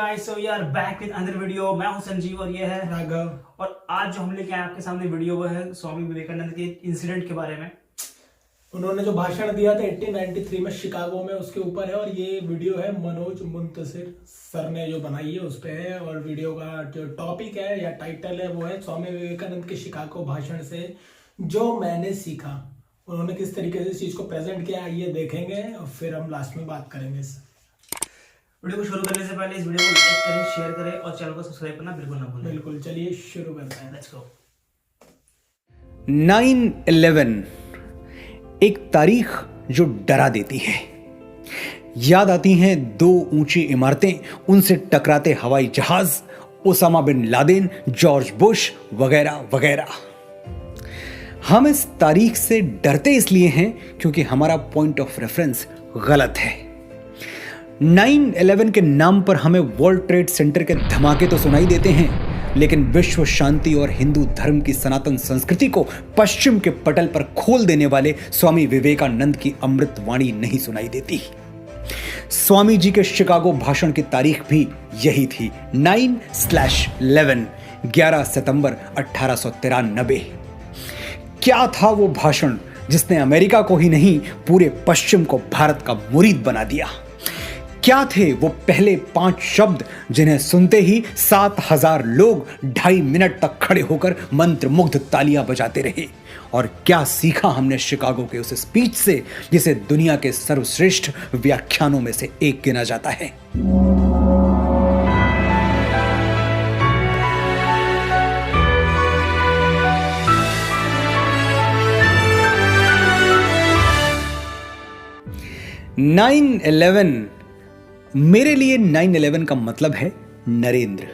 Guys, so we are back with another video. मैं हूं संजीव और ये है राघव। और आज जो हम लेके आए आपके सामने वीडियो वो है स्वामी विवेकानंद के इंसिडेंट के बारे में। उन्होंने जो भाषण दिया था 1893 में शिकागो में, उसके ऊपर है। और ये वीडियो है मनोज मुंतशिर सर ने जो बनाई है उस पे है। और वीडियो का जो टॉपिक है या टाइटल है वो है स्वामी विवेकानंद के शिकागो भाषण से जो मैंने सीखा। उन्होंने किस तरीके से इस चीज को प्रेजेंट किया ये देखेंगे और फिर हम लास्ट में बात करेंगे इस वीडियो को शुरू करने से पहले इस वीडियो को लाइक करें, शेयर करें और चैनल को सब्सक्राइब करना बिल्कुल ना भूलें। बिल्कुल, चलिए शुरू करते हैं। Let's go. 9/11 एक तारीख जो डरा देती है। याद आती हैं दो ऊंची इमारतें, उनसे टकराते हवाई जहाज, Osama bin Laden, George Bush वगैरह वगैरह। हम इस तारीख से डरते इसलिए हैं क्योंकि हमारा पॉइंट ऑफ रेफरेंस गलत है। 9/11 के नाम पर हमें वर्ल्ड ट्रेड सेंटर के धमाके तो सुनाई देते हैं, लेकिन विश्व शांति और हिंदू धर्म की सनातन संस्कृति को पश्चिम के पटल पर खोल देने वाले स्वामी विवेकानंद की अमृत वाणी नहीं सुनाई देती। स्वामी जी के शिकागो भाषण की तारीख भी यही थी, 9/11, 11 सितंबर 1893। क्या था वो भाषण जिसने अमेरिका को ही नहीं पूरे पश्चिम को भारत का मुरीद बना दिया? क्या थे वो पहले 5 शब्द जिन्हें सुनते ही 7,000 लोग 2.5 मिनट तक खड़े होकर मंत्रमुग्ध तालियां बजाते रहे? और क्या सीखा हमने शिकागो के उस स्पीच से जिसे दुनिया के सर्वश्रेष्ठ व्याख्यानों में से एक गिना जाता है? मेरे लिए 9/11 का मतलब है नरेंद्र,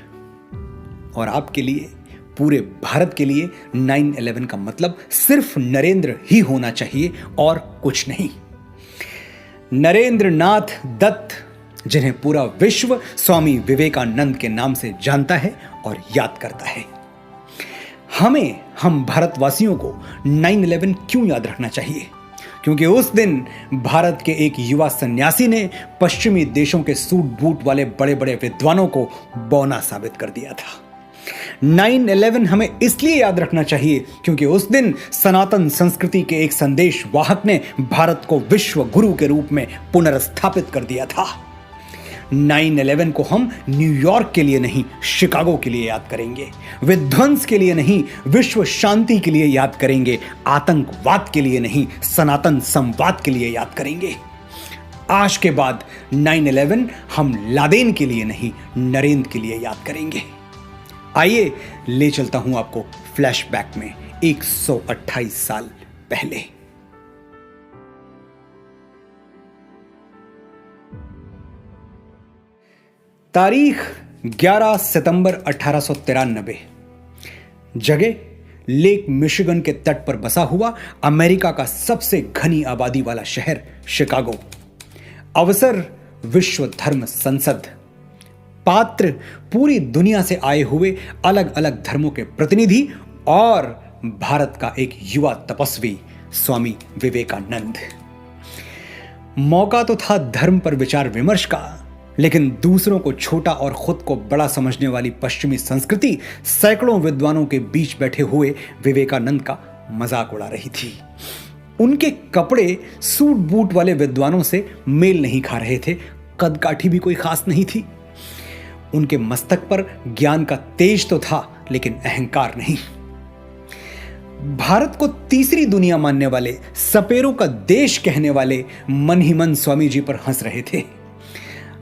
और आपके लिए, पूरे भारत के लिए 9/11 का मतलब सिर्फ नरेंद्र ही होना चाहिए और कुछ नहीं। नरेंद्र नाथ दत्त, जिन्हें पूरा विश्व स्वामी विवेकानंद के नाम से जानता है और याद करता है। हम भारतवासियों को 9/11 क्यों याद रखना चाहिए? क्योंकि उस दिन भारत के एक युवा सन्यासी ने पश्चिमी देशों के सूट बूट वाले बड़े बड़े विद्वानों को बौना साबित कर दिया था। 9/11 हमें इसलिए याद रखना चाहिए क्योंकि उस दिन सनातन संस्कृति के एक संदेश वाहक ने भारत को विश्व गुरु के रूप में पुनर्स्थापित कर दिया था। 9/11 को हम न्यूयॉर्क के लिए नहीं, शिकागो के लिए याद करेंगे। विध्वंस के लिए नहीं, विश्व शांति के लिए याद करेंगे। आतंकवाद के लिए नहीं, सनातन संवाद के लिए याद करेंगे। आज के बाद 9/11 हम लादेन के लिए नहीं, नरेंद्र के लिए याद करेंगे। आइए ले चलता हूं आपको फ्लैशबैक में 128 साल पहले। तारीख 11 सितंबर 1893। जगह लेक मिशिगन के तट पर बसा हुआ अमेरिका का सबसे घनी आबादी वाला शहर शिकागो। अवसर विश्व धर्म संसद। पात्र पूरी दुनिया से आए हुए अलग अलग धर्मों के प्रतिनिधि और भारत का एक युवा तपस्वी स्वामी विवेकानंद। मौका तो था धर्म पर विचार विमर्श का, लेकिन दूसरों को छोटा और खुद को बड़ा समझने वाली पश्चिमी संस्कृति सैकड़ों विद्वानों के बीच बैठे हुए विवेकानंद का मजाक उड़ा रही थी। उनके कपड़े सूट बूट वाले विद्वानों से मेल नहीं खा रहे थे, कदकाठी भी कोई खास नहीं थी। उनके मस्तक पर ज्ञान का तेज तो था, लेकिन अहंकार नहीं। भारत को तीसरी दुनिया मानने वाले, सपेरों का देश कहने वाले मन ही मन स्वामी जी पर हंस रहे थे।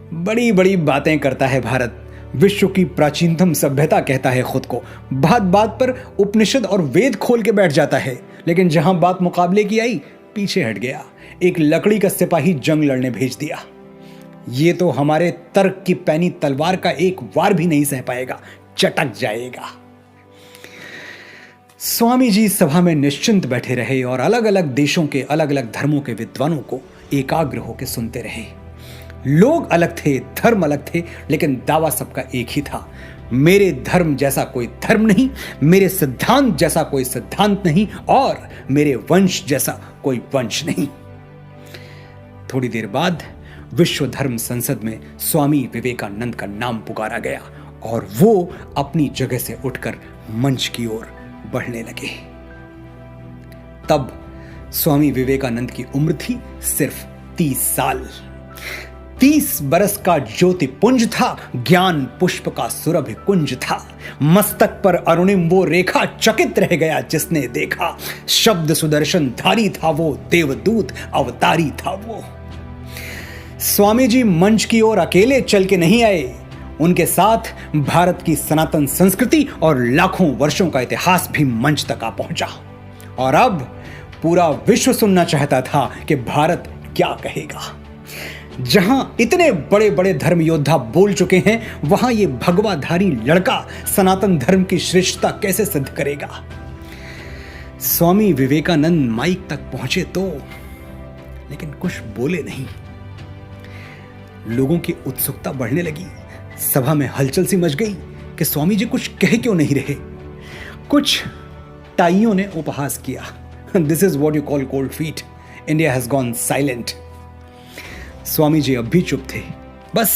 बड़ी बड़ी बातें करता है भारत, विश्व की प्राचीनतम सभ्यता कहता है खुद को। बात बात पर उपनिषद और वेद खोल के बैठ जाता है, लेकिन जहां बात मुकाबले की आई पीछे हट गया। एक लकड़ी का सिपाही जंग लड़ने भेज दिया। ये तो हमारे तर्क की पैनी तलवार का एक वार भी नहीं सह पाएगा, चटक जाएगा। स्वामी जी सभा में निश्चिंत बैठे रहे और अलग अलग देशों के अलग अलग धर्मों के विद्वानों को एकाग्र होकर सुनते रहे। लोग अलग थे, धर्म अलग थे, लेकिन दावा सबका एक ही था, मेरे धर्म जैसा कोई धर्म नहीं, मेरे सिद्धांत जैसा कोई सिद्धांत नहीं, और मेरे वंश जैसा कोई वंश नहीं। थोड़ी देर बाद विश्व धर्म संसद में स्वामी विवेकानंद का नाम पुकारा गया और वो अपनी जगह से उठकर मंच की ओर बढ़ने लगे। तब स्वामी विवेकानंद की उम्र थी सिर्फ 30 साल। 30 बरस का ज्योतिपुंज था, ज्ञान पुष्प का सुरभि कुंज था। मस्तक पर अरुणिम वो रेखा, चकित रह गया जिसने देखा। शब्द सुदर्शन धारी था वो, देवदूत अवतारी था वो। स्वामी जी मंच की ओर अकेले चल के नहीं आए, उनके साथ भारत की सनातन संस्कृति और लाखों वर्षों का इतिहास भी मंच तक आ पहुंचा। और अब पूरा विश्व सुनना चाहता था कि भारत क्या कहेगा। जहां इतने बड़े बड़े धर्म योद्धा बोल चुके हैं, वहां ये भगवाधारी लड़का सनातन धर्म की श्रेष्ठता कैसे सिद्ध करेगा। स्वामी विवेकानंद माइक तक पहुंचे तो, लेकिन कुछ बोले नहीं। लोगों की उत्सुकता बढ़ने लगी। सभा में हलचल सी मच गई कि स्वामी जी कुछ कह क्यों नहीं रहे। कुछ ताइयों ने उपहास किया, this is what you call cold feet, India has gone silent. Swami ji अब भी चुप थे, बस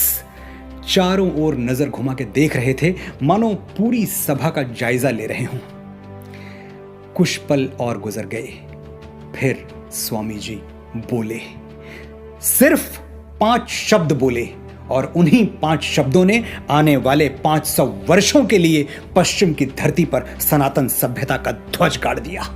चारों ओर नजर घुमा के देख रहे थे, मानो पूरी सभा का जायजा ले रहे हों। कुछ पल और गुजर गए, फिर स्वामी जी बोले। सिर्फ 5 शब्द बोले और उन्हीं 5 शब्दों ने आने वाले 500 वर्षों के लिए पश्चिम की धरती पर सनातन सभ्यता का ध्वज गाड़ दिया।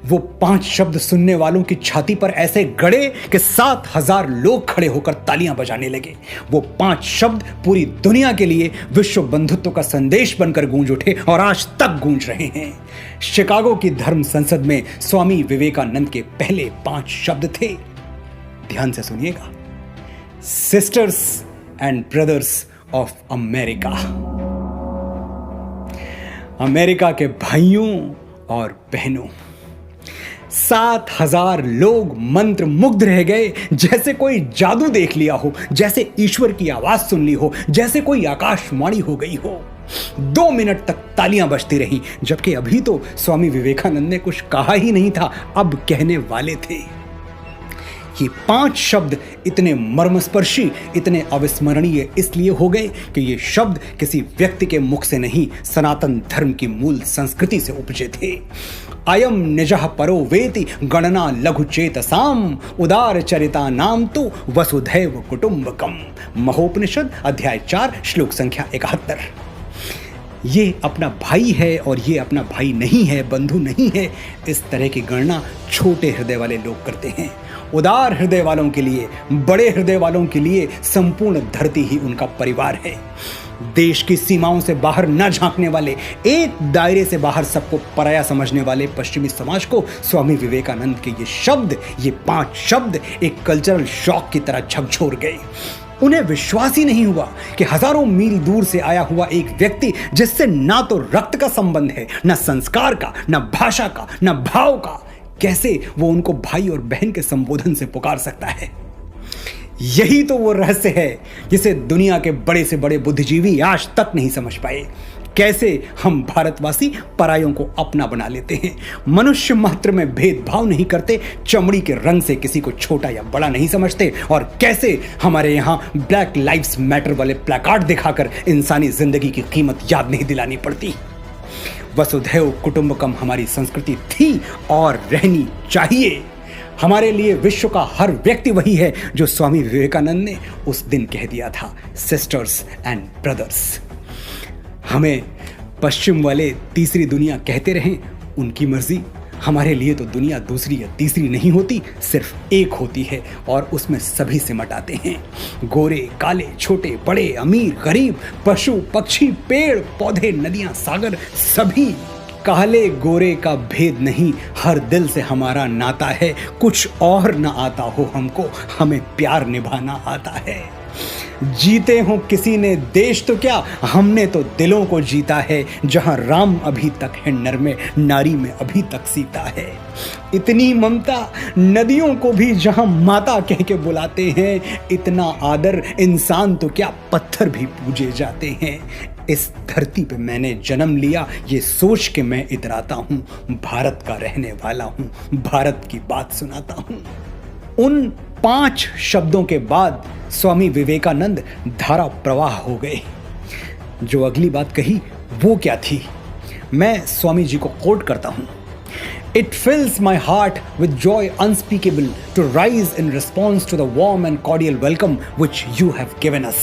वो 5 शब्द सुनने वालों की छाती पर ऐसे गड़े कि 7000 लोग खड़े होकर तालियां बजाने लगे। वो 5 शब्द पूरी दुनिया के लिए विश्व बंधुत्व का संदेश बनकर गूंज उठे और आज तक गूंज रहे हैं। शिकागो की धर्म संसद में स्वामी विवेकानंद के पहले 5 शब्द थे, ध्यान से सुनिएगा, sisters and brothers of America. America के भाइयों और बहनों। 7000 लोग मंत्र मुग्ध रह गए, जैसे कोई जादू देख लिया हो, जैसे ईश्वर की आवाज सुन ली हो, जैसे कोई आकाशवाणी हो गई हो। 2 मिनट तक तालियां बजती रही, जबकि अभी तो स्वामी विवेकानंद ने कुछ कहा ही नहीं था, अब कहने वाले थे। ये 5 शब्द इतने मर्मस्पर्शी, इतने अविस्मरणीय इसलिए हो गए कि ये शब्द किसी व्यक्ति के मुख से नहीं, सनातन धर्म की मूल संस्कृति से उपजे थे। अयम निजः परो वेति गणना लघु चेतसाम उदार चरिता नाम तो वसुधैव कुटुंबकम। महोपनिषद अध्याय 4 श्लोक संख्या 71। ये अपना भाई है और ये अपना भाई नहीं है, बंधु नहीं है, इस तरह की गणना छोटे हृदय वाले लोग करते हैं। उदार हृदय वालों के लिए, बड़े हृदय वालों के लिए संपूर्ण धरती ही उनका परिवार है। देश की सीमाओं से बाहर न झांकने वाले, एक दायरे से बाहर सबको पराया समझने वाले पश्चिमी समाज को स्वामी विवेकानंद के ये शब्द, ये 5 शब्द एक कल्चरल शॉक की तरह झकझोर गए। उन्हें विश्वास ही नहीं हुआ कि हजारों मील दूर से आया हुआ एक व्यक्ति, जिससे ना तो रक्त का संबंध है, ना संस्कार का, ना भाषा का, ना भाव का, कैसे वो उनको भाई और बहन के संबोधन से पुकार सकता है। यही तो वो रहस्य है जिसे दुनिया के बड़े से बड़े बुद्धिजीवी आज तक नहीं समझ पाए। कैसे हम भारतवासी परायों को अपना बना लेते हैं, मनुष्य मात्र में भेदभाव नहीं करते, चमड़ी के रंग से किसी को छोटा या बड़ा नहीं समझते, और कैसे हमारे यहाँ ब्लैक लाइव्स मैटर वाले प्लैकार्ड दिखाकर इंसानी जिंदगी की कीमत याद नहीं दिलानी पड़ती। वसुधैव कुटुंबकम हमारी संस्कृति थी और रहनी चाहिए। हमारे लिए विश्व का हर व्यक्ति वही है जो स्वामी विवेकानंद ने उस दिन कह दिया था, सिस्टर्स एंड ब्रदर्स। हमें पश्चिम वाले तीसरी दुनिया कहते रहें, उनकी मर्जी। हमारे लिए तो दुनिया दूसरी या तीसरी नहीं होती, सिर्फ एक होती है, और उसमें सभी सिमट आते हैं। गोरे काले, छोटे बड़े, अमीर गरीब, पशु पक्षी, पेड़ पौधे, नदियां सागर, सभी। काले गोरे का भेद नहीं, हर दिल से हमारा नाता है। कुछ और ना आता हो हमको, हमें प्यार निभाना आता है। जीते हो किसी ने देश तो क्या, हमने तो दिलों को जीता है। जहां राम अभी तक है नर में, नारी में अभी तक सीता है। इतनी ममता, नदियों को भी जहां माता कह के बुलाते हैं। इतना आदर, इंसान तो क्या पत्थर भी पूजे जाते हैं। इस धरती पे मैंने जन्म लिया, ये सोच के मैं इतराता हूँ। भारत का रहने वाला हूँ, भारत की बात सुनाता हूँ। उन 5 शब्दों के बाद स्वामी विवेकानंद धारा प्रवाह हो गए। जो अगली बात कही वो क्या थी, मैं स्वामी जी को कोट करता हूं। It fills my heart with joy unspeakable to rise in response to the warm and cordial welcome which you have given us.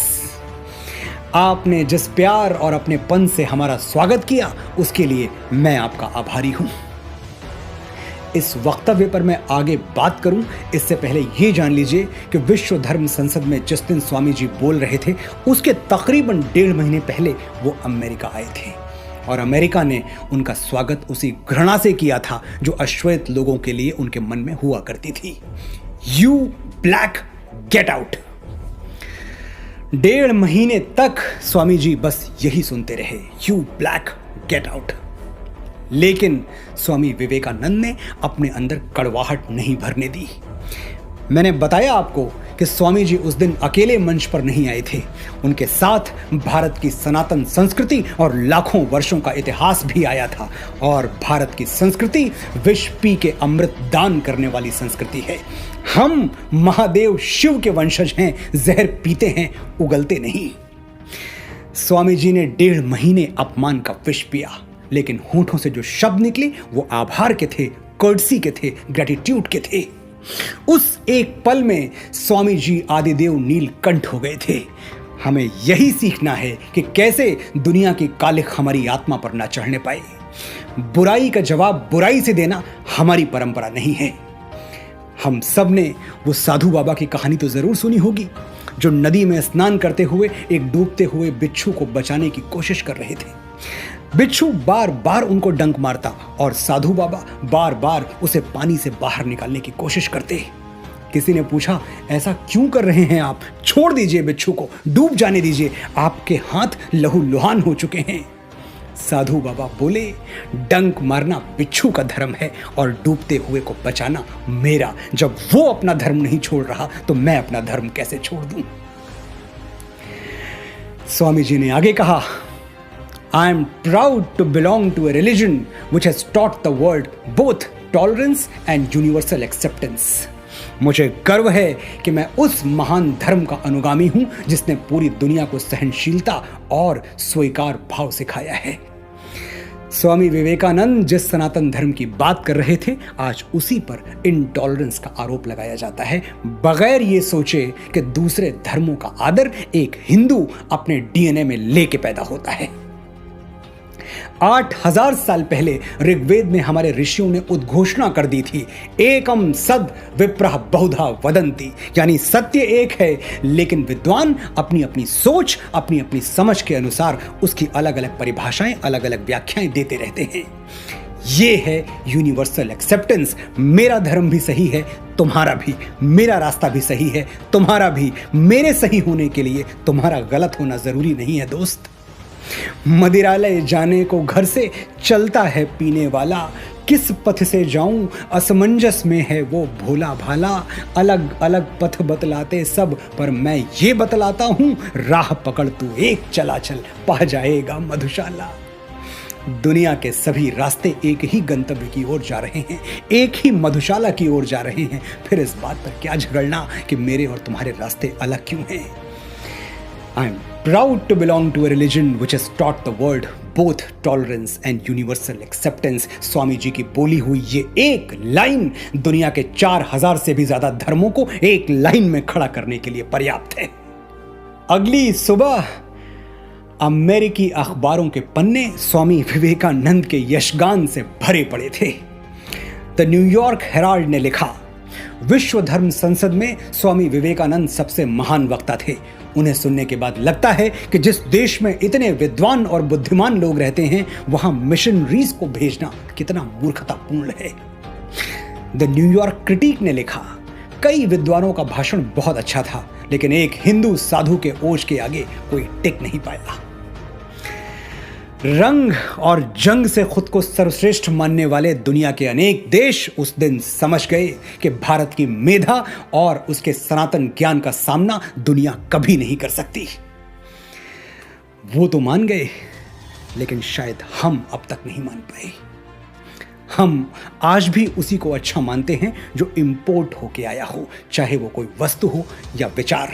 आपने जिस प्यार और अपने पन से हमारा स्वागत किया उसके लिए मैं आपका आभारी हूं। इस वक्तव्य पर मैं आगे बात करूं इससे पहले ये जान लीजिए कि विश्व धर्म संसद में जिस दिन स्वामी जी बोल रहे थे उसके तकरीबन 1.5 महीने पहले वो अमेरिका आए थे और अमेरिका ने उनका स्वागत उसी घृणा से किया था जो अश्वेत लोगों के लिए उनके मन में हुआ करती थी। You black get out. 1.5 महीने तक स्वामी जी बस यही सुनते रहे, यू ब्लैक गेट आउट। लेकिन स्वामी विवेकानंद ने अपने अंदर कड़वाहट नहीं भरने दी। मैंने बताया आपको कि स्वामी जी उस दिन अकेले मंच पर नहीं आए थे, उनके साथ भारत की सनातन संस्कृति और लाखों वर्षों का इतिहास भी आया था। और भारत की संस्कृति विष पी के अमृत दान करने वाली संस्कृति है। हम महादेव शिव के वंशज हैं, जहर पीते हैं, उगलते नहीं। स्वामी जी ने 1.5 महीने अपमान का विष पिया, लेकिन होठों से जो शब्द निकले वो आभार के थे, कर्टसी के थे, ग्रेटिट्यूड के थे। उस एक पल में स्वामी जी आदिदेव नीलकंठ हो गए थे। हमें यही सीखना है कि कैसे दुनिया की कालिख हमारी आत्मा पर ना चढ़ने पाए। बुराई का जवाब बुराई से देना हमारी परंपरा नहीं है। हम सब ने वो साधु बाबा की कहानी तो जरूर सुनी होगी जो नदी में स्नान करते हुए एक डूबते हुए बिच्छू को बचाने की कोशिश कर रहे थे। बिच्छू बार बार उनको डंक मारता और साधु बाबा बार बार उसे पानी से बाहर निकालने की कोशिश करते। किसी ने पूछा, ऐसा क्यों कर रहे हैं आप? छोड़ दीजिए बिच्छू को, डूब जाने दीजिए, आपके हाथ लहूलुहान हो चुके हैं। साधु बाबा बोले, डंक मारना बिच्छू का धर्म है और डूबते हुए को बचाना मेरा। जब वो अपना धर्म नहीं छोड़ रहा तो मैं अपना धर्म कैसे छोड़ दूं? स्वामी जी ने आगे कहा, I am proud to belong to a religion which has taught the world both tolerance and universal acceptance. मुझे गर्व है कि मैं उस महान धर्म का अनुगामी हूं जिसने पूरी दुनिया को सहनशीलता और स्वीकार भाव सिखाया है। स्वामी विवेकानंद जिस सनातन धर्म की बात कर रहे थे, आज उसी पर इंटॉलरेंस का आरोप लगाया जाता है, बगैर ये सोचे कि दूसरे धर्मों का आदर एक हिंदू अपने डीएनए में लेके पैदा होता है। 8000 साल पहले ऋग्वेद में हमारे ऋषियों ने उद्घोषणा कर दी थी, एकम सद विप्रः बहुधा वदंती, यानी सत्य एक है लेकिन विद्वान अपनी अपनी सोच, अपनी अपनी समझ के अनुसार उसकी अलग अलग परिभाषाएं, अलग अलग व्याख्याएं देते रहते हैं। ये है यूनिवर्सल एक्सेप्टेंस। मेरा धर्म भी सही है, तुम्हारा भी, मेरा रास्ता भी सही है, तुम्हारा भी। मेरे सही होने के लिए तुम्हारा गलत होना जरूरी नहीं है दोस्त। मदिरालय जाने को घर से चलता है पीने वाला, किस पथ से जाऊं असमंजस में है वो भोला भाला। अलग अलग पथ बतलाते सब, पर मैं ये बतलाता हूं, राह पकड़ तू एक चला चल, पा जाएगा मधुशाला। दुनिया के सभी रास्ते एक ही गंतव्य की ओर जा रहे हैं, एक ही मधुशाला की ओर जा रहे हैं। फिर इस बात पर क्या झगड़ना कि मेरे और तुम्हारे रास्ते अलग क्यों हैं। I am proud to belong to a religion which has taught the world both tolerance and universal acceptance. Swami ji की बोली हुई ये एक लाइन दुनिया के 4000 से भी ज्यादा धर्मों को एक लाइन में खड़ा करने के लिए पर्याप्त है। अगली सुबह अमेरिकी अखबारों के पन्ने स्वामी विवेकानंद के यशगान से भरे पड़े थे। द न्यूयॉर्क हेराल्ड ने लिखा, विश्व धर्म संसद में स्वामी विवेकानंद सबसे महान वक्ता थे। उन्हें सुनने के बाद लगता है कि जिस देश में इतने विद्वान और बुद्धिमान लोग रहते हैं वहां मिशनरीज को भेजना कितना मूर्खतापूर्ण है। द न्यूयॉर्क क्रिटिक ने लिखा, कई विद्वानों का भाषण बहुत अच्छा था लेकिन एक हिंदू साधु के ओज के आगे कोई टिक नहीं पाया। रंग और जंग से खुद को सर्वश्रेष्ठ मानने वाले दुनिया के अनेक देश उस दिन समझ गए कि भारत की मेधा और उसके सनातन ज्ञान का सामना दुनिया कभी नहीं कर सकती। वो तो मान गए लेकिन शायद हम अब तक नहीं मान पाए। हम आज भी उसी को अच्छा मानते हैं जो इंपोर्ट होके आया हो, चाहे वो कोई वस्तु हो या विचार।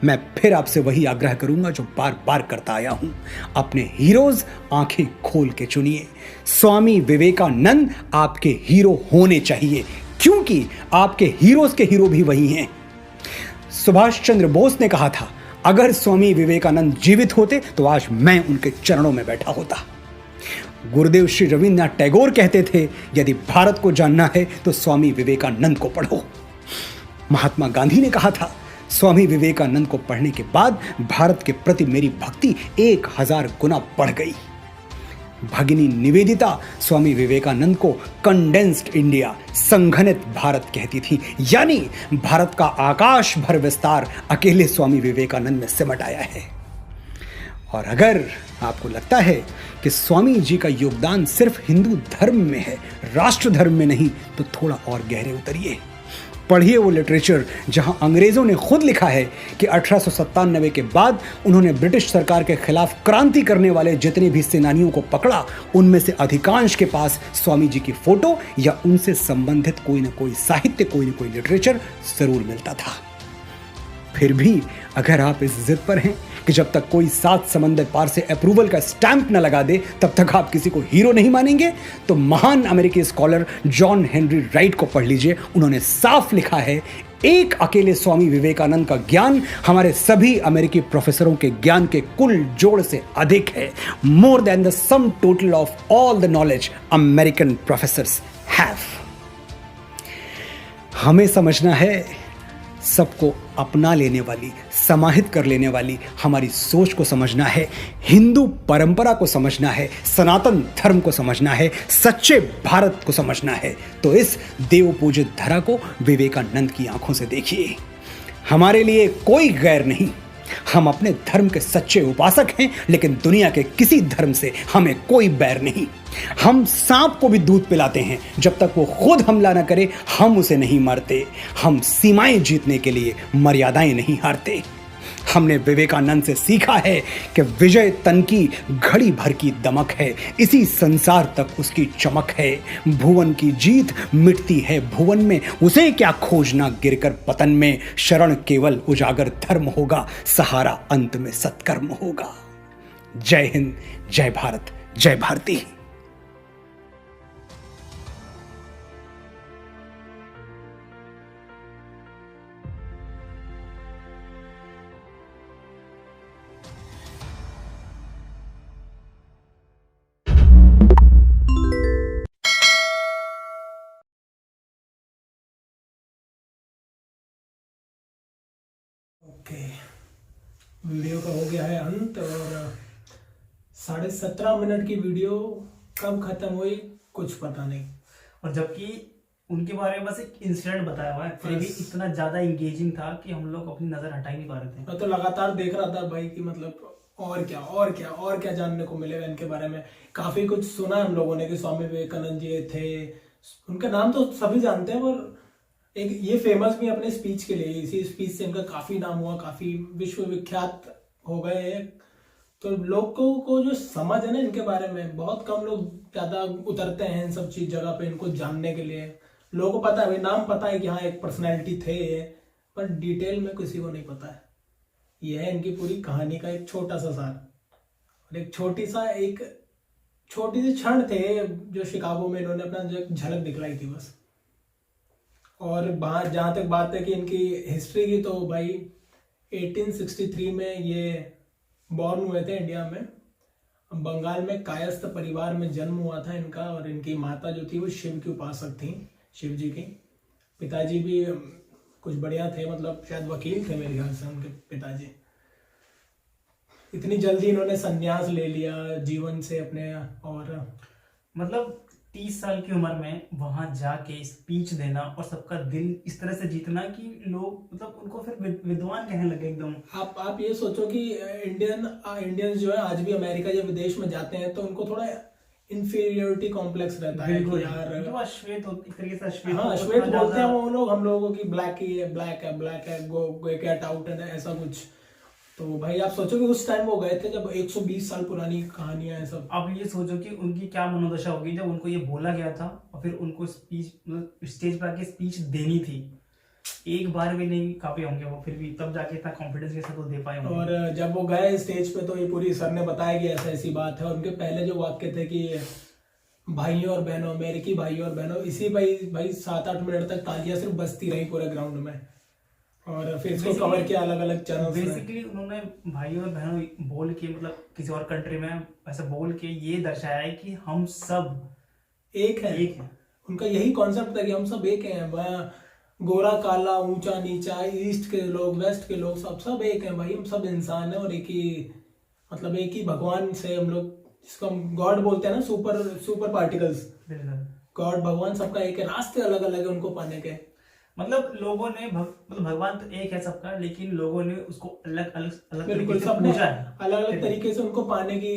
मैं फिर आपसे वही आग्रह करूंगा जो बार बार करता आया हूं, अपने हीरोज आंखें खोल के चुनिए। स्वामी विवेकानंद आपके हीरो होने चाहिए, क्योंकि आपके हीरोज के हीरो भी वही हैं। सुभाष चंद्र बोस ने कहा था, अगर स्वामी विवेकानंद जीवित होते तो आज मैं उनके चरणों में बैठा होता। गुरुदेव श्री रविन्द्रनाथ टैगोर कहते थे, यदि भारत को जानना है तो स्वामी विवेकानंद को पढ़ो। महात्मा गांधी ने कहा था, स्वामी विवेकानंद को पढ़ने के बाद भारत के प्रति मेरी भक्ति 1000 गुना बढ़ गई। भगिनी निवेदिता स्वामी विवेकानंद को कंडेंस्ड इंडिया, संघनित भारत कहती थी, यानी भारत का आकाश भर विस्तार अकेले स्वामी विवेकानंद में सिमट आया है। और अगर आपको लगता है कि स्वामी जी का योगदान सिर्फ हिंदू धर्म में है, राष्ट्र धर्म में नहीं, तो थोड़ा और गहरे उतरिए। पढ़िए वो लिटरेचर जहां अंग्रेजों ने खुद लिखा है कि 1897 के बाद उन्होंने ब्रिटिश सरकार के खिलाफ क्रांति करने वाले जितने भी सेनानियों को पकड़ा, उनमें से अधिकांश के पास स्वामी जी की फोटो या उनसे संबंधित कोई ना कोई साहित्य, कोई ना कोई लिटरेचर जरूर मिलता था। फिर भी अगर आप इस जिद पर हैं कि जब तक कोई 7 समंदर पार से अप्रूवल का स्टैंप न लगा दे तब तक आप किसी को हीरो नहीं मानेंगे, तो महान अमेरिकी स्कॉलर जॉन हेनरी राइट को पढ़ लीजिए। उन्होंने साफ लिखा है, एक अकेले स्वामी विवेकानंद का ज्ञान हमारे सभी अमेरिकी प्रोफेसरों के ज्ञान के कुल जोड़ से अधिक है, more than the sum total of all the knowledge American professors have. हमें समझना है, सबको अपना लेने वाली, समाहित कर लेने वाली हमारी सोच को समझना है, हिंदू परंपरा को समझना है, सनातन धर्म को समझना है, सच्चे भारत को समझना है। तो इस देव पूजित धरा को विवेकानंद की आंखों से देखिए। हमारे लिए कोई गैर नहीं, हम अपने धर्म के सच्चे उपासक हैं, लेकिन दुनिया के किसी धर्म से हमें कोई बैर नहीं। हम सांप को भी दूध पिलाते हैं, जब तक वो खुद हमला न करे हम उसे नहीं मारते। हम सीमाएं जीतने के लिए मर्यादाएं नहीं हारते। हमने विवेकानंद से सीखा है कि विजय तन की घड़ी भर की दमक है, इसी संसार तक उसकी चमक है। भुवन की जीत मिटती है भुवन में, उसे क्या खोजना गिरकर पतन में। शरण केवल उजागर धर्म होगा, सहारा अंत में सत्कर्म होगा। जय हिंद, जय भारत, जय भारती। ओके, वीडियो का हो गया है अंत। और 17.5 मिनट की वीडियो कब खत्म हुई कुछ पता नहीं। और जबकि उनके बारे में बस एक इंसिडेंट बताया हुआ है, फिर भी इतना ज्यादा इंगेजिंग था कि हम लोग अपनी नजर हटा ही नहीं पा रहे थे। मैं तो लगातार देख रहा था भाई कि मतलब और क्या जानने को मिलेगा इनके बारे में। काफी कुछ सुना हम लोगों ने कि स्वामी विवेकानंद जी थे, उनका नाम तो सभी जानते हैं, पर एक ये फेमस भी अपने स्पीच के लिए, इसी स्पीच से इनका काफी नाम हुआ, काफी विश्व विख्यात हो गए हैं। तो लोगों को जो समझ है ना इनके बारे में, बहुत कम लोग ज्यादा उतरते हैं इन सब चीज जगह पे इनको जानने के लिए। लोगों को पता है भाई, नाम पता है कि हाँ एक पर्सनैलिटी थे ये, पर डिटेल में किसी को नहीं पता है। यह है इनकी पूरी कहानी का एक छोटा सा सार, और एक छोटी सी क्षण थे जो शिकागो में इन्होंने अपना जो झलक दिखलाई थी बस। और जहाँ तक बात है कि इनकी हिस्ट्री की, तो भाई 1863 में ये बॉर्न हुए थे इंडिया में। बंगाल में कायस्थ परिवार में जन्म हुआ था इनका। और इनकी माता जो थी वो शिव की उपासक थी, शिव जी की। पिताजी भी कुछ बढ़िया थे, मतलब शायद वकील थे मेरे ख्याल से उनके पिताजी। इतनी जल्दी इन्होंने संन्यास ले लिया जीवन से अपने, और मतलब 30 साल की उम्र में वहां जाके स्पीच देना और सबका दिल इस तरह से जीतना कि लोग मतलब उनको फिर विद्वान कहने लगे एकदम। आप ये सोचो कि इंडियंस जो है आज भी अमेरिका या विदेश में जाते हैं तो उनको थोड़ा इंफीरियोरिटी कॉम्प्लेक्स रहता है कि यार तो अश्वेत एक तरीके से अश्वेत, हाँ अश्वेत बोलते हैं वो लोग हम लोगों को कि ब्लैक है गो गेट आउट है ऐसा कुछ। तो भाई आप सोचो कि उस टाइम वो गए थे जब 120 साल पुरानी कहानियां हैं सब। अब ये सोचो कि उनकी क्या मनोदशा होगी जब उनको ये बोला गया था और फिर उनको स्पीच मतलब स्टेज पर आके स्पीच देनी थी। एक बार भी नहीं काफी होंगे वो, फिर भी तब जाके इतना कॉन्फिडेंस के साथ वो दे पाए होंगे। और जब वो गए स्टेज पे तो ये पूरी सर ने बताया कि ऐसा ऐसी बात है। उनके पहले जो वाक्य थे कि भाइयों और बहनों, अमेरिकी भाइयों और बहनों, इसी भाई 7-8 मिनट तक तालियां सिर्फ बजती रही पूरे ग्राउंड में। और फिर इसको कवर किया अलग अलग चैनल्स में। बेसिकली उन्होंने भाइयों और बहनों बोल के मतलब किसी और कंट्री में ऐसा बोल के ये दर्शाया है कि हम सब एक है। एक है। उनका यही कॉन्सेप्ट था कि हम सब एक हैं। गोरा काला, ऊंचा नीचा, ईस्ट के लोग, वेस्ट के लोग, सब एक हैं भाई। हम सब इंसान हैं और एक ही मतलब एक ही भगवान से हम लोग, जिसको हम गॉड बोलते हैं ना, सुपर पार्टिकल्स, गॉड भगवान सबका एक है। रास्ते अलग अलग है उनको पाने के। मतलब लोगों ने मतलब भगवान तो एक है सबका, लेकिन लोगों ने उसको अलग अलग बिल्कुल सबने अलग अलग तरीके से उनको पाने की।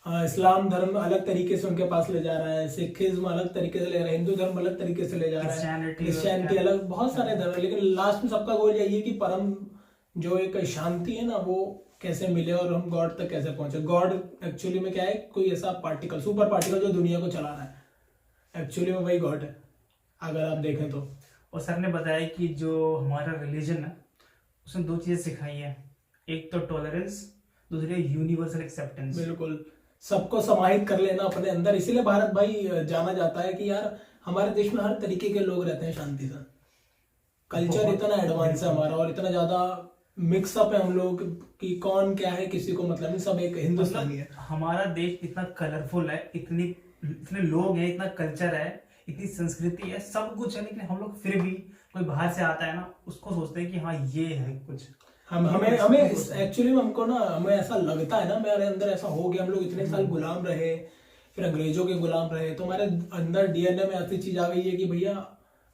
इस्लाम धर्म अलग तरीके से उनके पास ले जा रहा है, सिखिज्म अलग तरीके से ले रहा है, हिंदू धर्म अलग तरीके से ले जा रहा है, क्रिश्चियनिटी अलग, बहुत सारे धर्म है। लेकिन लास्ट में सबका गोल यही है कि परम जो एक शांति है ना, वो कैसे मिले और हम गॉड तक कैसे पहुंचे। गॉड एक्चुअली में क्या है, कोई ऐसा पार्टिकल, सुपर पार्टिकल जो दुनिया को चला रहा है। एक्चुअली में वही गॉड है अगर आप देखें तो। और सर ने बताया कि जो हमारा रिलीजन है उसने 2 चीजें सिखाई है, एक तो टॉलरेंस, दूसरी यूनिवर्सल एक्सेप्टेंस। बिल्कुल, सबको समाहित कर लेना अपने अंदर। इसीलिए भारत भाई जाना जाता है कि यार हमारे देश में हर तरीके के लोग रहते हैं शांति से। कल्चर इतना एडवांस है हमारा और इतना ज्यादा मिक्सअप है हम लोग कि कौन क्या है किसी को मतलब नहीं, सब एक हिंदुस्तानी है। हमारा देश इतना कलरफुल है, इतने लोग हैं, इतना कल्चर है, इतनी संस्कृति है, सब कुछ है, लेकिन हम लोग फिर भी कोई बाहर से आता है ना, उसको सोचते हैं कि हाँ ये है कुछ। हमें एक्चुअली हमको ना, हमें ऐसा लगता है ना, मेरे अंदर ऐसा हो गया, हम लोग इतने साल गुलाम रहे, फिर अंग्रेजों के गुलाम रहे, तो हमारे अंदर डीएनए में ऐसी चीज आ गई है कि भैया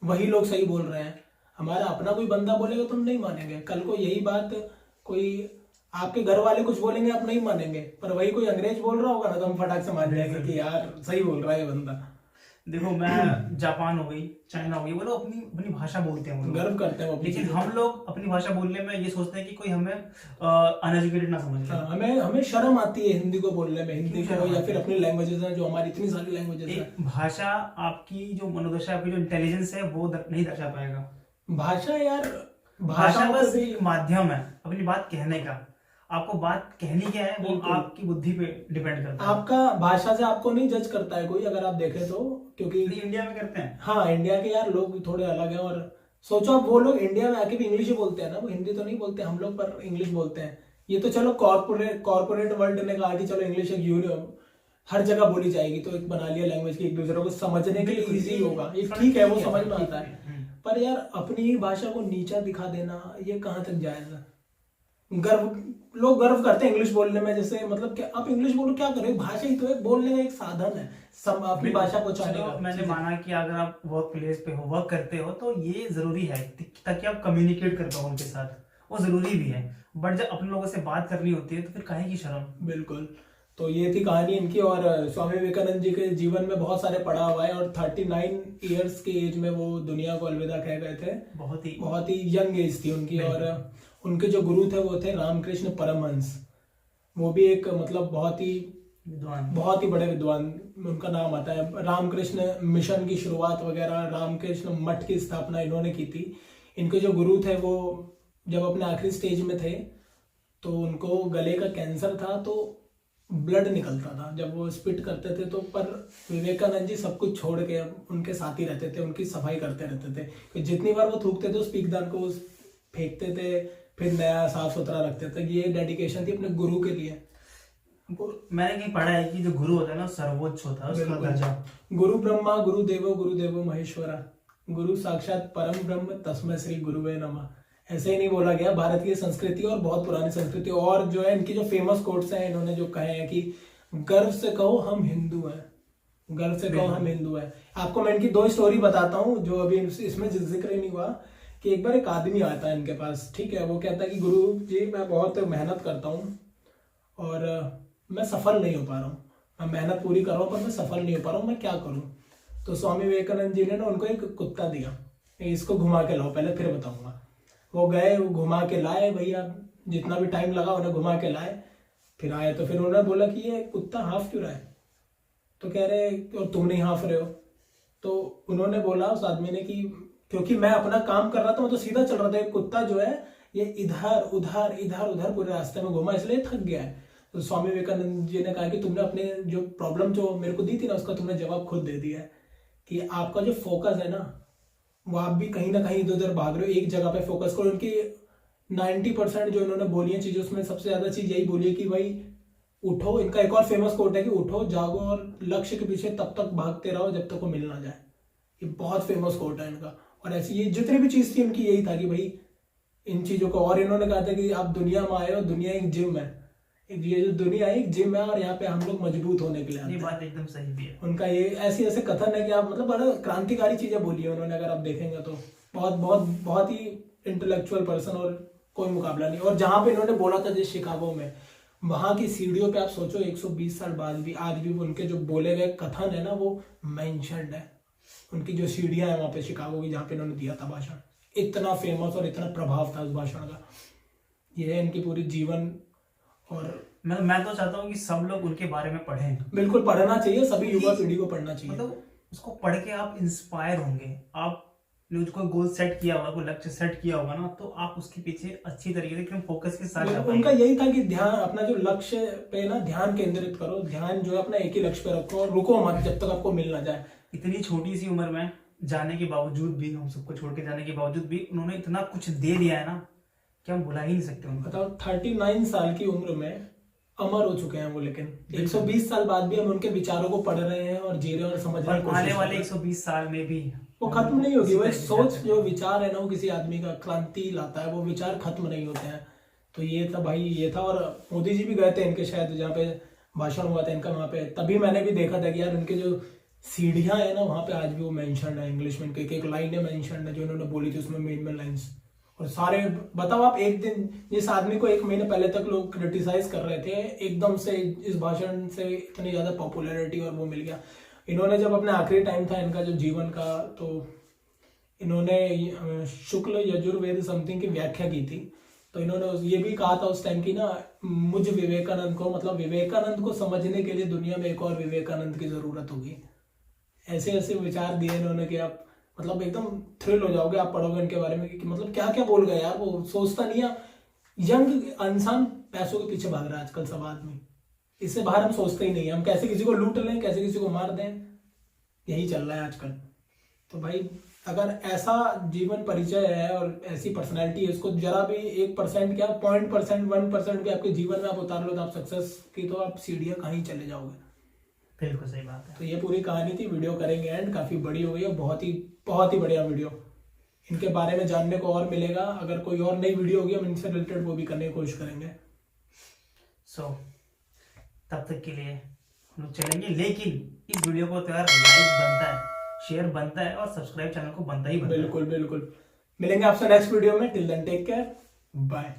वही लोग सही बोल रहे हैं। हमारा अपना कोई बंदा बोलेगा तो हम नहीं मानेंगे। कल को यही बात कोई आपके घर वाले कुछ बोलेंगे, आप नहीं मानेंगे, पर वही कोई अंग्रेज बोल रहा होगा ना तो हम फटाक से मान जाएंगे कि यार सही बोल रहा है बंदा। देखो मैं जापान हो गई, चाइना हो गई, वो लोग अपनी भाषा बोलते हैं, गर्व करते हैं, लेकिन हम लोग अपनी भाषा बोलने में ये सोचते हैं कि कोई हमें अनएजुकेटेड ना समझ ले। हमें शर्म आती है हिंदी को बोलने में, हिंदी को या फिर अपनी लैंग्वेजेस हैं जो हमारी इतनी सारी लैंग्वेजेस हैं। भाषा आपकी जो मनोदशा, आपकी जो इंटेलिजेंस है वो नहीं दर्शा पाएगा। भाषा यार, भाषा बस एक माध्यम है अपनी बात कहने का। आपको बात कहनी क्या है वो आपकी बुद्धि पे डिपेंड करता है। आपका भाषा से आपको नहीं जज करता है कोई, अगर आप देखें तो, क्योंकि इंडिया में करते हैं। हाँ, इंडिया के यार लोग थोड़े अलग हैं। और सोचो आप, वो लोग इंडिया में आके भी इंग्लिश ही बोलते हैं ना, वो हिंदी तो नहीं बोलते, हम लोग पर इंग्लिश बोलते हैं। ये तो चलो कॉर्पोरेट वर्ल्ड ने कहा कि चलो इंग्लिश एक हर जगह बोली जाएगी, तो एक बना लिया लैंग्वेज की, एक दूसरे को समझने के लिए इजी होगा, ये ठीक है, वो समझ में आता है। पर यार अपनी ही भाषा को नीचा दिखा देना, ये कहाँ तक जायज है? लोग गर्व करते हैं इंग्लिश बोलने में, जैसे मतलब क्या आप इंग्लिश बोलो, क्या करें? भाषा ही तो है, बोलने का एक साधन है, सब अपनी भाषा पहुंचाने का। मैंने माना कि अगर आप वर्क प्लेस पे हो, वर्क करते हो, तो ये जरूरी है ताकि आप कम्युनिकेट कर पाओ उनके साथ, वो जरूरी भी है। बट जब अपने लोगों से बात करनी होती है तो फिर काहे की शर्म। बिल्कुल। तो ये थी कहानी इनकी। और स्वामी विवेकानंद जी के जीवन में बहुत सारे पड़ा हुआ है, और 39 ईयर्स की एज में वो दुनिया को अलविदा कह गए थे। बहुत ही यंग एज थी उनकी। और उनके जो गुरु थे वो थे रामकृष्ण परमहंस। वो भी एक मतलब बहुत ही बड़े विद्वान, उनका नाम आता है। रामकृष्ण मिशन की शुरुआत वगैरह, रामकृष्ण मठ की स्थापना इन्होंने की थी। इनके जो गुरु थे वो जब अपने आखिरी स्टेज में थे तो उनको गले का कैंसर था, तो ब्लड निकलता था जब वो स्पिट करते थे। तो पर विवेकानंद जी सब कुछ छोड़ के उनके साथ ही रहते थे, उनकी सफाई करते रहते थे। जितनी बार वो थूकते थे उस पीकदान को फेंकते थे, फिर नया साफ सुथरा रखते थे। ये डेडिकेशन थी अपने गुरु के लिए। मैंने कहीं पढ़ा है कि जो गुरु होता है ना, सर्वोच्च होता है उसका दर्जा। गुरु ब्रह्मा गुरुदेवो महेश्वरा, गुरु साक्षात परम ब्रह्म तस्मै श्री गुरुवे नमः। ऐसे ही नहीं बोला गया। भारत की संस्कृति और बहुत पुरानी संस्कृति, और जो है इनकी जो फेमस कोट्स हैं, इन्होंने जो कहे हैं कि गर्व से कहो हम हिंदू हैं, गर्व से कहो हम हिंदू हैं। आपको मैं इनकी 2 स्टोरी बताता हूँ जो अभी इसमें जिक्र ही नहीं हुआ। कि एक बार एक आदमी आता है इनके पास, ठीक है, वो कहता है कि गुरु जी मैं बहुत मेहनत करता हूँ और मैं सफल नहीं हो पा रहा हूँ, मैं मेहनत पूरी कर रहा हूँ पर मैं सफल नहीं हो पा रहा हूँ, मैं क्या करूँ? तो स्वामी विवेकानंद जी ने ना उनको एक कुत्ता दिया, इसको घुमा के लाओ, पहले फिर बताऊंगा। वो गए, वो घुमा के लाए, भैया जितना भी टाइम लगा उन्हें घुमा के लाए, फिर आए तो फिर उन्होंने बोला कि ये कुत्ता हाँफ क्यों रहा है, तो कह रहे और तुम नहीं हाँफ रहे हो। तो उन्होंने बोला उस आदमी ने कि क्योंकि मैं अपना काम कर रहा था, मैं तो सीधा चल रहा था, एक कुत्ता जो है ये इधर उधर इधर उधर पूरे रास्ते में घुमा, इसलिए थक गया है। तो स्वामी विवेकानंद जी ने कहा कि तुमने अपने जो प्रॉब्लम जो मेरे को दी थी ना, उसका तुमने जवाब खुद दे दिया है कि आपका जो फोकस है ना, वो आप भी कहीं ना कहीं इधर उधर भाग रहे हो, एक जगह पे फोकस करो। उनकी 90% जो इन्होंने बोली है चीजें, उसमें सबसे ज्यादा चीज यही बोली है कि भाई उठो। इनका एक और फेमस कोट है कि उठो जागो और लक्ष्य के पीछे तब तक भागते रहो जब तक वो मिल ना जाए। ये बहुत फेमस कोट है इनका। और ऐसी ये जितनी भी चीज थी इनकी यही था कि भाई इन चीजों को। और इन्होंने कहा था कि आप दुनिया में आए हो, दुनिया एक जिम है, ये जो दुनिया है एक जिम है और यहाँ पे हम लोग मजबूत होने के लिए आते हैं। ये बात एकदम सही भी है। उनका ये ऐसे ऐसे कथन है कि आप मतलब बड़ा क्रांतिकारी चीजें बोली है उन्होंने, अगर आप देखेंगे तो बहुत बहुत बहुत ही इंटेलेक्चुअल पर्सन और कोई मुकाबला नहीं। और जहां पे इन्होंने बोला था जिस शिकागो में, वहां की सीढ़ियों पे आप सोचो 120 साल बाद भी आज भी उनके जो बोले गए कथन है ना वो मेंशन्ड है। उनकी जो सीढ़ियां है वहां पे शिकागो की, जहाँ पे इन्होंने दिया था भाषण, इतना फेमस और इतना प्रभाव था उस भाषण का। ये है इनकी पूरी जीवन। और मैं तो चाहता हूँ कि सब लोग उनके बारे में पढ़ें। बिल्कुल पढ़ना चाहिए, सभी युवा पीढ़ी को पढ़ना चाहिए। मतलब उसको पढ़ के आप इंस्पायर होंगे। आप ने कोई गोल सेट किया होगा, कोई लक्ष्य सेट किया होगा ना, तो आप उसके पीछे अच्छी तरीके से एकदम फोकस के साथ जा उनका यही था कि ध्यान अपना जो लक्ष्य पे ना ध्यान केंद्रित करो, ध्यान जो है अपना एक ही लक्ष्य पे रखो और रुको मत जब तक आपको मिल ना जाए। इतनी छोटी सी उम्र में जाने के बावजूद भी, हम सबको छोड़ के जाने के बावजूद भी उन्होंने इतना कुछ दे दिया है ना कि हम भुला ही नहीं सकते उनको। बताओ 39 साल की उम्र में अमर हो चुके हैं वो, लेकिन 120 साल बाद भी हम उनके विचारों को पढ़ रहे हैं और जी रहे हैं और समझ रहे हैं। आने वाले 120 साल में भी वो खत्म नहीं होगी। वो सोच जो विचार है ना, वो किसी आदमी का क्रांति लाता है, वो विचार खत्म नहीं होते हैं। तो ये था भाई, ये था। और मोदी जी भी गए थे इनके शायद जहाँ पे भाषण हुआ था इनका, वहां पे तभी मैंने भी देखा था कि यार उनके जो सीढ़ियां है ना वहां पे आज भी वो मेंशन है, इंग्लिश में एक एक लाइन है मेंशन है जो इन्होंने बोली थी उसमें, मेन लाइंस। और सारे बताओ आप, एक दिन जिस आदमी को 1 महीने पहले तक लोग क्रिटिसाइज कर रहे थे, एकदम से इस भाषण से इतनी ज्यादा पॉपुलैरिटी और वो मिल गया। इन्होंने जब अपने आखिरी टाइम था इनका जो जीवन का, तो इन्होंने शुक्ल यजुर्वेद समथिंग की व्याख्या की थी। तो इन्होंने ये भी कहा था उस टाइम की ना, मुझ विवेकानंद को, मतलब विवेकानंद को समझने के लिए दुनिया में एक और विवेकानंद की जरूरत होगी। ऐसे ऐसे विचार दिए इन्होंने कि आप मतलब एकदम थ्रिल हो जाओगे आप पढ़ोगे इनके बारे में कि मतलब क्या क्या बोल गए यार। वो सोचता नहीं है, यंग इंसान पैसों के पीछे भाग रहा है आजकल सब आदमी, इससे बाहर हम सोचते ही नहीं है। हम कैसे किसी को लूट लें, कैसे किसी को मार दें, यही चल रहा है आजकल। तो भाई अगर ऐसा जीवन परिचय है और ऐसी पर्सनैलिटी है, इसको जरा भी 1% क्या 0.1% भी आपके जीवन में आप उतार लो तो आप सक्सेस की तो आप सीढ़ियां कहीं चले जाओगे। बिल्कुल सही बात है। तो ये पूरी कहानी थी। वीडियो करेंगे एंड काफी बड़ी हो गई है, बहुत ही बढ़िया वीडियो। इनके बारे में जानने को और मिलेगा। अगर कोई और नई वीडियो होगी हम इनसे रिलेटेड वो भी करने की कोशिश करेंगे। तब तक के लिए हम लोग चलेंगे, लेकिन इस वीडियो को तो यार लाइक बनता है, शेयर बनता है और सब्सक्राइब चैनल को बनता ही बनता है। बिल्कुल बिल्कुल। मिलेंगे आपसे नेक्स्ट वीडियो में। Till then take care, bye.